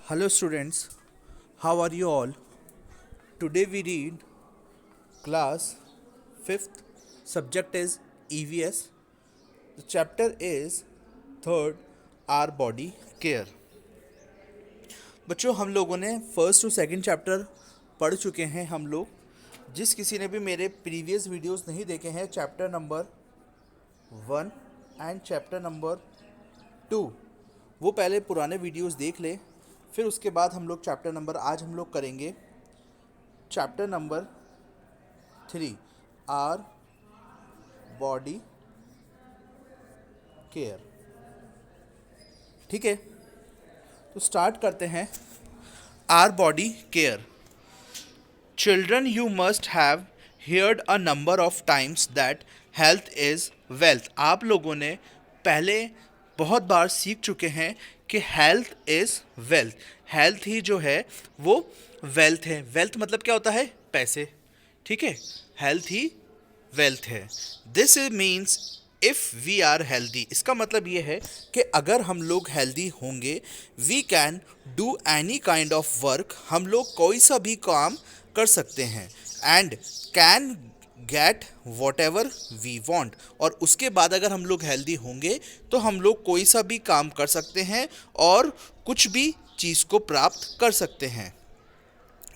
Hello students, how are you all? Today we read class 5th, subject is EVS. The chapter is 3rd, Our Body Care. बच्चों हम लोगों ने first और second chapter पढ़ चुके हैं हम लोग। जिस किसी ने भी मेरे प्रीवियस वीडियोस नहीं देखे हैं, chapter number 1 and chapter number 2, वो पहले पुराने वीडियोस देख ले। फिर उसके बाद हम लोग चैप्टर नंबर आज हम लोग करेंगे chapter number 3, our body care. ठीक है, तो स्टार्ट करते हैं। Our body care. Children, you must have heard a number of times that health is wealth. आप लोगों ने पहले बहुत बार सीख चुके हैं कि हेल्थ इज़ वेल्थ। हेल्थ ही जो है वो वेल्थ है। वेल्थ मतलब क्या होता है? पैसे। ठीक है, हेल्थ ही वेल्थ है। This means if we are healthy, इसका मतलब ये है कि अगर हम लोग हेल्दी होंगे, we can do any kind of work, हम लोग कोई सा भी काम कर सकते हैं, and can get whatever we want. और उसके बाद अगर हम लोग हेल्दी होंगे तो हम लोग कोई सा भी काम कर सकते हैं और कुछ भी चीज़ को प्राप्त कर सकते हैं।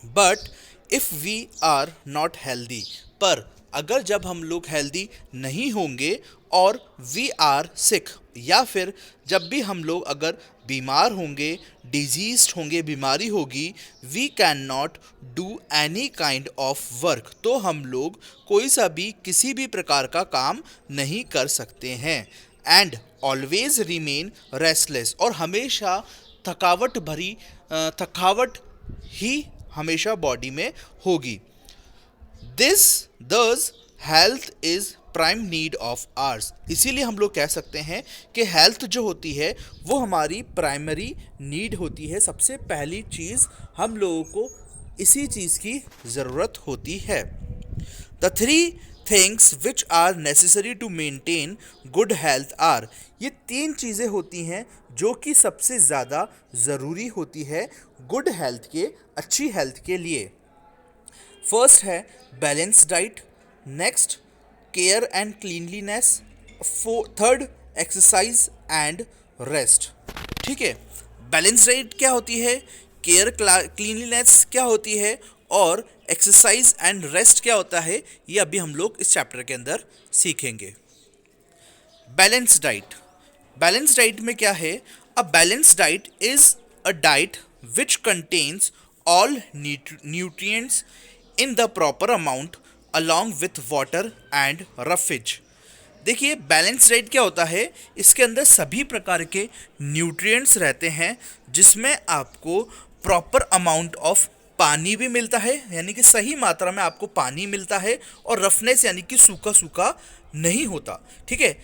But if we are not healthy, पर अगर जब हम लोग हेल्दी नहीं होंगे और वी आर सिक, या फिर जब भी हम लोग अगर बीमार होंगे, डिजीज्ड होंगे, बीमारी होगी, we can not do any kind of work, तो हम लोग कोई सा भी किसी भी प्रकार का काम नहीं कर सकते हैं। एंड ऑलवेज रिमेन रेस्टलेस, और हमेशा थकावट ही हमेशा बॉडी में होगी। This thus health is prime need of ours. इसीलिए हम लोग कह सकते हैं कि हेल्थ जो होती है वो हमारी प्राइमरी नीड होती है। सबसे पहली चीज़ हम लोगों को इसी चीज़ की ज़रूरत होती है। The three things which are necessary to maintain good health are. ये तीन चीज़ें होती हैं जो कि सबसे ज़्यादा ज़रूरी होती है गुड हेल्थ के, अच्छी हेल्थ के लिए। फर्स्ट है balance diet, next care and cleanliness, third exercise and rest. ठीक है, बैलेंस डाइट क्या होती है, केयर क्लीनलीनेस क्या होती है, और एक्सरसाइज एंड रेस्ट क्या होता है, ये अभी हम लोग इस चैप्टर के अंदर सीखेंगे। Balance diet. बैलेंस डाइट में क्या है? अ balance diet is a diet which contains all nutrients in the proper amount along with water and roughage. देखिए, बैलेंस डाइट क्या होता है? इसके अंदर सभी प्रकार के न्यूट्रिएंट्स रहते हैं, जिसमें आपको प्रॉपर अमाउंट ऑफ पानी भी मिलता है, यानी कि सही मात्रा में आपको पानी मिलता है, और रफनेस यानी कि सूखा सूखा नहीं होता। ठीक है,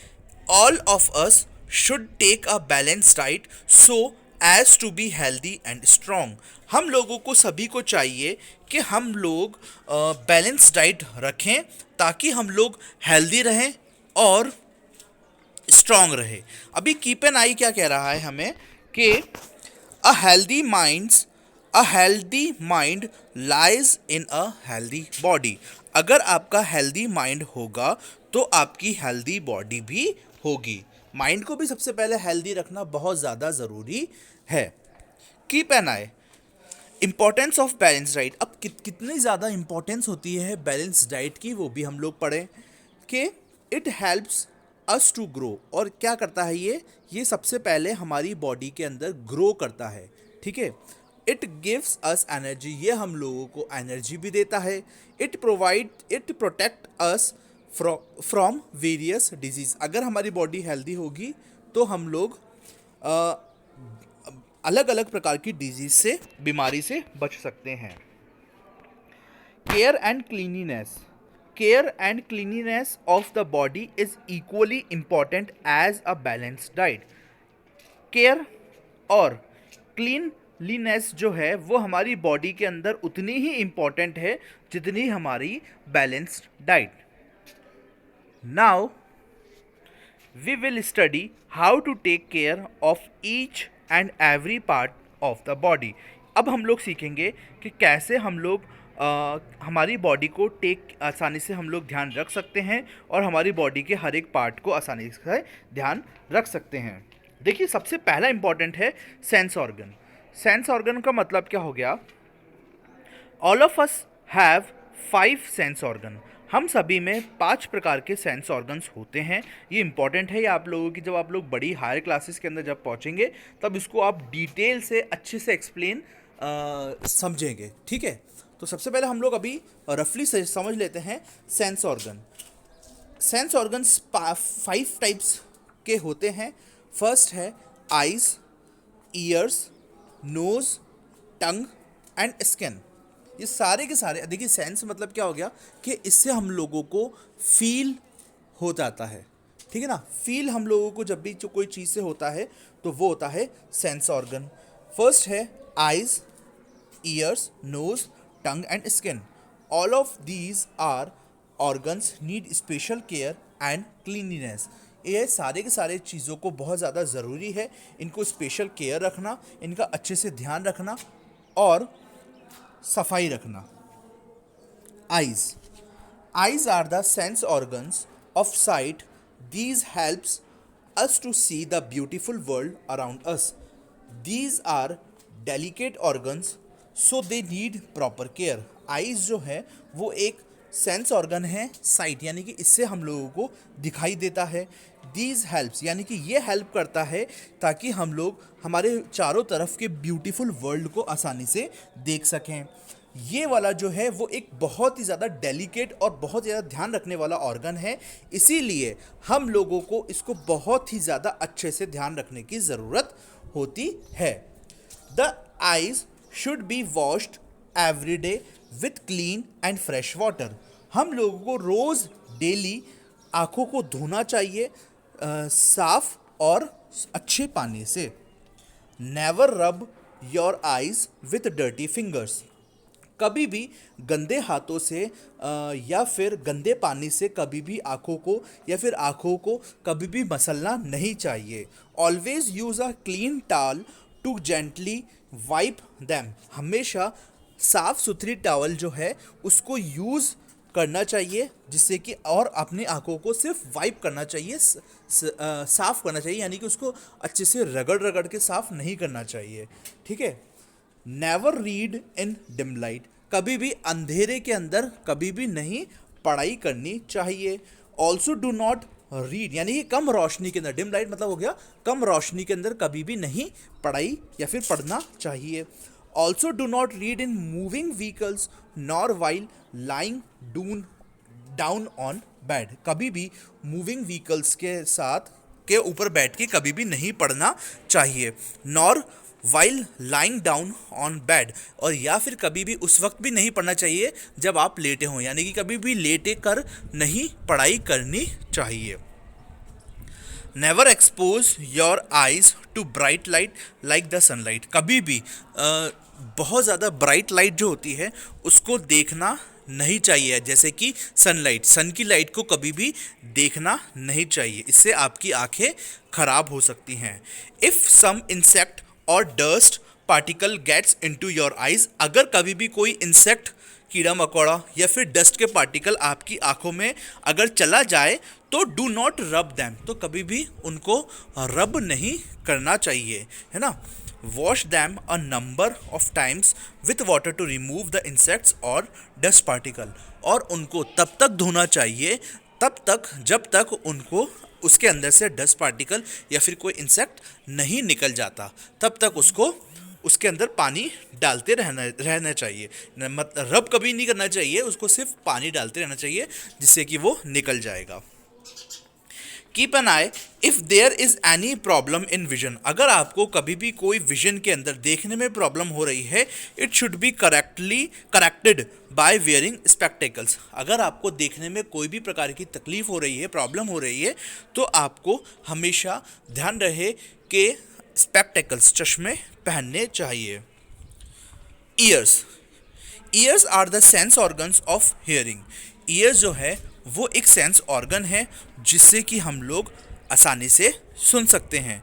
all of us should take a balance diet so as to be healthy and strong. हम लोगों को सभी को चाहिए कि हम लोग बैलेंस डाइट रखें, ताकि हम लोग हेल्दी रहें और स्ट्रॉन्ग रहे। अभी कीप एन आई क्या कह रहा है हमें कि a healthy minds a healthy mind lies in a healthy body. अगर आपका हेल्दी माइंड होगा तो आपकी हेल्दी बॉडी भी होगी। माइंड को भी सबसे पहले हेल्दी रखना बहुत ज़्यादा ज़रूरी है। Keep an I importance of balance diet. अब कितनी ज़्यादा इम्पोर्टेंस होती है बैलेंस डाइट की, वो भी हम लोग पढ़ें कि it helps us to grow. और क्या करता है ये सबसे पहले हमारी बॉडी के अंदर ग्रो करता है। ठीक है, इट गिव्स अस एनर्जी, ये हम लोगों को एनर्जी भी देता है। It protect us from various disease. अगर हमारी बॉडी हेल्दी होगी तो हम लोग अलग अलग प्रकार की डिजीज से, बीमारी से बच सकते हैं। Care and cleanliness. Care and cleanliness of the body is equally important as a balanced diet. Care और क्लीनलीनेस जो है वो हमारी बॉडी के अंदर उतनी ही इम्पॉर्टेंट है जितनी हमारी balanced diet. Now we will study how to take care of each and every part of the body. अब हम लोग सीखेंगे कि कैसे हम लोग हमारी बॉडी को आसानी से हम लोग ध्यान रख सकते हैं और हमारी बॉडी के हर एक पार्ट को आसानी से ध्यान रख सकते हैं। देखिए, सबसे पहला इंपॉर्टेंट है सेंस ऑर्गन। सेंस ऑर्गन का मतलब क्या हो गया? All of us have 5 sense organ. हम सभी में 5 प्रकार के सेंस ऑर्गन्स होते हैं। ये इंपॉर्टेंट है, ये आप लोगों की जब आप लोग बड़ी हायर क्लासेस के अंदर जब पहुंचेंगे तब इसको आप डिटेल से अच्छे से एक्सप्लेन समझेंगे, ठीक है। तो सबसे पहले हम लोग अभी रफली समझ लेते हैं sense organ. Sense organs 5 types के होते हैं। फर्स्ट है eyes, ears, nose, tongue and skin. ये सारे के सारे, देखिए सेंस मतलब क्या हो गया कि इससे हम लोगों को फील हो जाता है, ठीक है ना। फील हम लोगों को जब भी जो कोई चीज़ से होता है तो वो होता है सेंस ऑर्गन। फर्स्ट है eyes, ears, nose, tongue and skin. All of these are organs need special care and cleanliness. ये सारे के सारे चीज़ों को बहुत ज़्यादा ज़रूरी है इनको स्पेशल केयर रखना, इनका अच्छे से ध्यान रखना और सफाई रखना। Eyes are the sense organs of sight. These helps us to see the beautiful world around us. These are delicate organs, so they need proper care. Eyes जो है वो एक सेंस ऑर्गन है साइट, यानी कि इससे हम लोगों को दिखाई देता है। These helps यानी कि ये हेल्प करता है ताकि हम लोग हमारे चारों तरफ के ब्यूटीफुल वर्ल्ड को आसानी से देख सकें। ये वाला जो है वो एक बहुत ही ज़्यादा डेलिकेट और बहुत ज़्यादा ध्यान रखने वाला ऑर्गन है, इसीलिए हम लोगों को इसको बहुत ही ज़्यादा अच्छे से ध्यान रखने की ज़रूरत होती है। The eyes should be washed every day with clean and fresh water. हम लोगों को रोज़ डेली आँखों को धोना चाहिए साफ और अच्छे पानी से। Never rub your eyes with dirty fingers. कभी भी गंदे हाथों से या फिर गंदे पानी से कभी भी आँखों को या फिर आँखों को कभी भी मसलना नहीं चाहिए। Always use a clean towel to gently wipe them. हमेशा साफ़ सुथरी टॉवल जो है उसको यूज़ करना चाहिए, जिससे कि और अपनी आँखों को सिर्फ वाइप करना चाहिए, साफ़ करना चाहिए, यानी कि उसको अच्छे से रगड़ रगड़ के साफ़ नहीं करना चाहिए, ठीक है। Never read in dim light. कभी भी अंधेरे के अंदर कभी भी नहीं पढ़ाई करनी चाहिए। ऑल्सो डू नॉट रीड यानी कि कम रोशनी के अंदर, डिम लाइट मतलब हो गया कम रोशनी के अंदर कभी भी नहीं पढ़ाई या फिर पढ़ना चाहिए। Also do not read in moving vehicles nor while lying down on bed. कभी भी मूविंग व्हीकल्स के साथ के ऊपर बैठ के कभी भी नहीं पढ़ना चाहिए। Nor while lying down on bed, और या फिर कभी भी उस वक्त भी नहीं पढ़ना चाहिए जब आप लेटे हों, यानी कि कभी भी लेटे कर नहीं पढ़ाई करनी चाहिए। Never expose your eyes to bright light like the sunlight. कभी भी बहुत ज़्यादा ब्राइट लाइट जो होती है उसको देखना नहीं चाहिए, जैसे कि सनलाइट, सन की लाइट को कभी भी देखना नहीं चाहिए, इससे आपकी आंखें खराब हो सकती हैं। इफ़ सम इंसेक्ट और dust particle gets into your eyes. अगर कभी भी कोई इंसेक्ट, कीड़ा मकोड़ा या फिर डस्ट के पार्टिकल आपकी आंखों में अगर चला जाए तो डू नॉट रब दैम, तो कभी भी उनको रब नहीं करना चाहिए, है ना। Wash them a number of times with water to remove the insects और डस्ट पार्टिकल। और उनको तब तक धोना चाहिए तब तक जब तक उनको उसके अंदर से डस्ट पार्टिकल या फिर कोई इंसेक्ट नहीं निकल जाता, तब तक उसको उसके अंदर पानी डालते रहना चाहिए। रब कभी नहीं करना चाहिए, उसको सिर्फ पानी डालते रहना चाहिए जिससे कि वो निकल जाएगा। Keep an eye if there is any problem in vision. अगर आपको कभी भी कोई विजन के अंदर देखने में प्रॉब्लम हो रही है, it should be corrected bye wearing spectacles. अगर आपको देखने में कोई भी प्रकार की तकलीफ हो रही है, प्रॉब्लम हो रही है, तो आपको हमेशा ध्यान रहे कि स्पेक्टेकल्स, चश्मे पहनने चाहिए। Ears are the sense organs of hearing. Ears जो है वो एक सेंस ऑर्गन है जिससे कि हम लोग आसानी से सुन सकते हैं।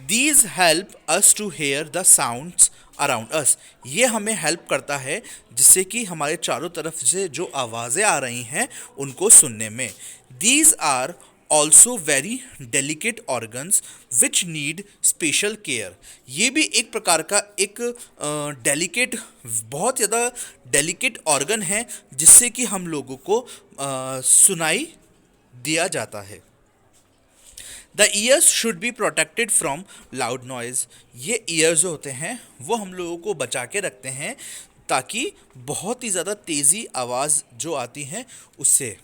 These help us to hear the sounds around us. ये हमें हेल्प करता है जिससे कि हमारे चारों तरफ से जो आवाज़ें आ रही हैं उनको सुनने में। These are also very delicate organs which need special care. ये भी एक प्रकार का एक डेलिकेट, बहुत ज़्यादा डेलिकेट ऑर्गन है जिससे कि हम लोगों को सुनाई दिया जाता है। The years should be protected from loud noise. ये ईयर्स जो होते हैं वो हम लोगों को बचा के रखते हैं ताकि बहुत ही ज़्यादा तेज़ी आवाज़ जो आती है उससे।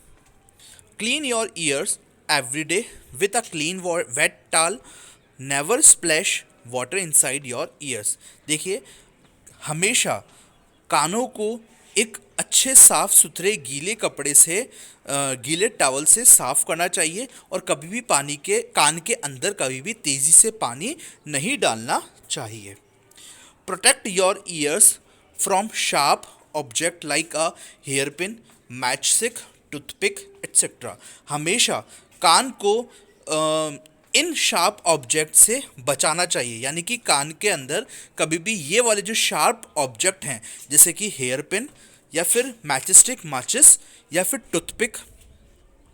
Clean your ears every day with a clean wet towel. Never splash water inside your ears. देखिए, हमेशा कानों को एक अच्छे साफ सुथरे गीले कपड़े से गीले टॉवल से साफ करना चाहिए और कभी भी पानी के कान के अंदर कभी भी तेज़ी से पानी नहीं डालना चाहिए। Protect your ears from sharp object like a hair pin, match stick, toothpick etcetera. हमेशा कान को इन शार्प ऑब्जेक्ट से बचाना चाहिए, यानी कि कान के अंदर कभी भी ये वाले जो शार्प ऑब्जेक्ट हैं जैसे कि हेयर पिन या फिर मैचस्टिक माचिस या फिर टूथपिक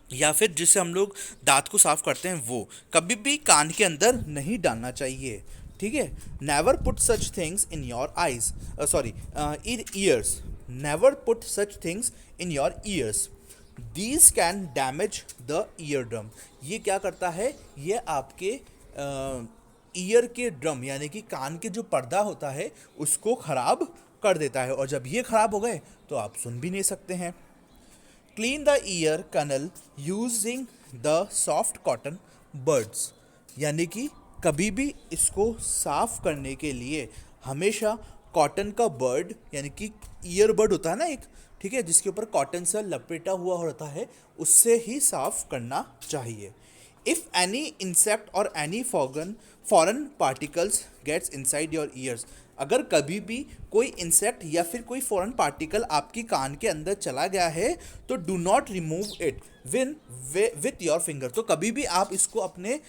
या फिर जिससे हम लोग दांत को साफ करते हैं वो कभी भी कान के अंदर नहीं डालना चाहिए। ठीक है। Never put such things in your eyes, sorry in years. Never put such things in your ears. These can damage the ear drum. ये क्या करता है, ये आपके ईयर के ड्रम यानी कि कान के जो पर्दा होता है उसको ख़राब कर देता है, और जब ये ख़राब हो गए तो आप सुन भी नहीं सकते हैं। Clean the year कनल using the soft cotton birds. यानी कि कभी भी इसको साफ करने के लिए हमेशा कॉटन का बर्ड यानी कि ईयर बर्ड होता है ना एक, ठीक है, जिसके ऊपर कॉटन से लपेटा हुआ होता है, उससे ही साफ करना चाहिए। इफ़ एनी इंसेक्ट और any foreign particles gets inside your ears. अगर कभी भी कोई इंसेक्ट या फिर कोई फॉरेन पार्टिकल आपकी कान के अंदर चला गया है तो do not remove it with your finger. तो कभी भी आप इसको अपने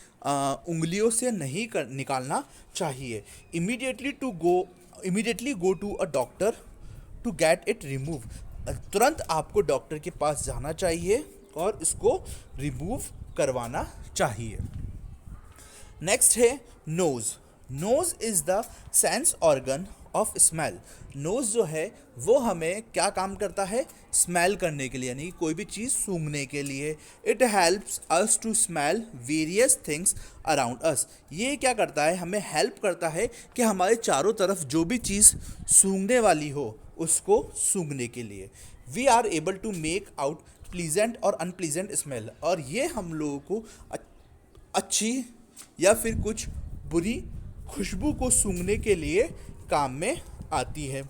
उंगलियों से नहीं निकालना चाहिए। Immediately go to a doctor to get it remove. तुरंत आपको डॉक्टर के पास जाना चाहिए और इसको रिमूव करवाना चाहिए। नेक्स्ट है nose. Nose is the sense organ of smell. Nose जो है वो हमें क्या काम करता है, स्मेल करने के लिए, यानी कोई भी चीज़ सूंघने के लिए। It helps us to smell various things around us. ये क्या करता है, हमें हेल्प करता है कि हमारे चारों तरफ जो भी चीज़ सूंघने वाली हो उसको सूंघने के लिए। We are able to make out pleasant और अनप्लीजेंट स्मेल। और ये हम लोगों को अच्छी या फिर कुछ बुरी खुशबू को सूंघने के लिए काम में आती है।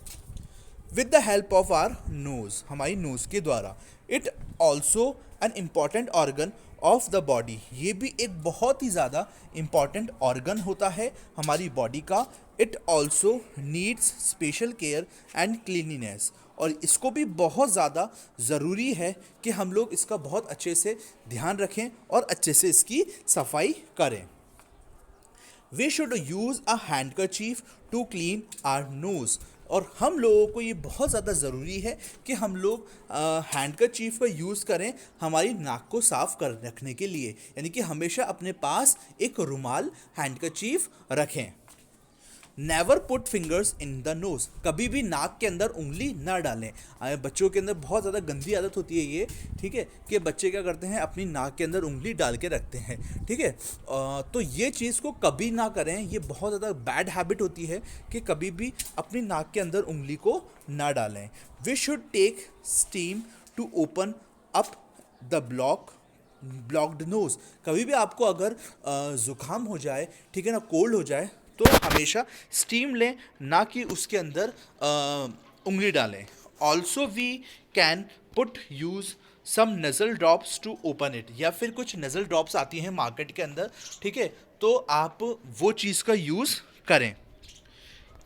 With the help of our nose, हमारी नोज़ के द्वारा। It also an important organ of the body. ये भी एक बहुत ही ज़्यादा इम्पॉर्टेंट ऑर्गन होता है हमारी बॉडी का। It also needs special care and cleanliness. और इसको भी बहुत ज़्यादा ज़रूरी है कि हम लोग इसका बहुत अच्छे से ध्यान रखें और अच्छे से इसकी सफाई करें। We should use a handkerchief to clean our nose. और हम लोगों को ये बहुत ज़्यादा ज़रूरी है कि हम लोग हैंडकरचीफ का यूज़ करें हमारी नाक को साफ़ कर रखने के लिए, यानी कि हमेशा अपने पास एक रुमाल हैंडकरचीफ रखें। Never put fingers in the nose. कभी भी नाक के अंदर उंगली ना डालें। बच्चों के अंदर बहुत ज़्यादा गंदी आदत होती है ये, ठीक है, कि बच्चे क्या करते हैं, अपनी नाक के अंदर उंगली डाल के रखते हैं, ठीक है। तो ये चीज़ को कभी ना करें, ये बहुत ज़्यादा बैड हैबिट होती है कि कभी भी अपनी नाक के अंदर उंगली को ना डालें। We should take steam to open up the blocked nose. कभी भी आपको अगर ज़ुकाम हो जाए, ठीक है ना, कोल्ड हो जाए, तो हमेशा स्टीम लें, ना कि उसके अंदर उंगली डालें। Also we can put use some nasal drops to open it. या फिर कुछ नज़ल ड्रॉप्स आती हैं मार्केट के अंदर, ठीक है, तो आप वो चीज़ का यूज़ करें।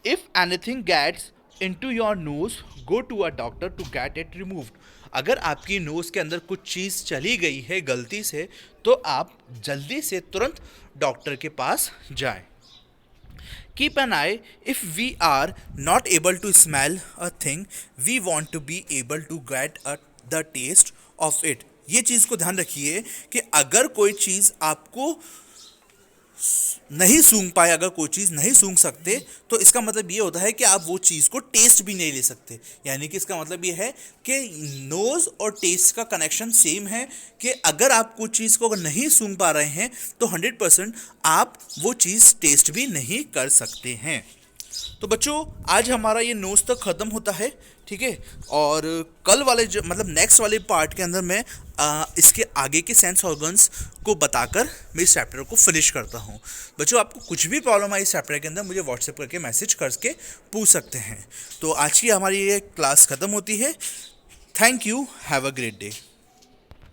If anything gets into your nose go to a doctor to get it removed. अगर आपकी नोज़ के अंदर कुछ चीज़ चली गई है गलती से, तो आप जल्दी से तुरंत डॉक्टर के पास जाएं। keep an eye. If we are not able to smell a thing, we want to be able to get the taste of it. ये चीज़ को ध्यान रखिए कि अगर कोई चीज़ आपको नहीं सूंघ पाए, अगर कोई चीज़ नहीं सूंघ सकते, तो इसका मतलब ये होता है कि आप वो चीज़ को टेस्ट भी नहीं ले सकते। यानी कि इसका मतलब ये है कि नोज़ और टेस्ट का कनेक्शन सेम है कि अगर आप कोई चीज़ को अगर नहीं सूंघ पा रहे हैं तो 100% आप वो चीज़ टेस्ट भी नहीं कर सकते हैं। तो बच्चों आज हमारा ये नोट्स तक ख़त्म होता है, ठीक है। और कल वाले जो मतलब नेक्स्ट वाले पार्ट के अंदर मैं इसके आगे के सेंस ऑर्गन्स को बताकर मैं इस चैप्टर को फिनिश करता हूँ। बच्चों आपको कुछ भी प्रॉब्लम आई इस चैप्टर के अंदर मुझे व्हाट्सएप करके मैसेज करके पूछ सकते हैं। तो आज की हमारी ये क्लास ख़त्म होती है। Thank you, have a great day.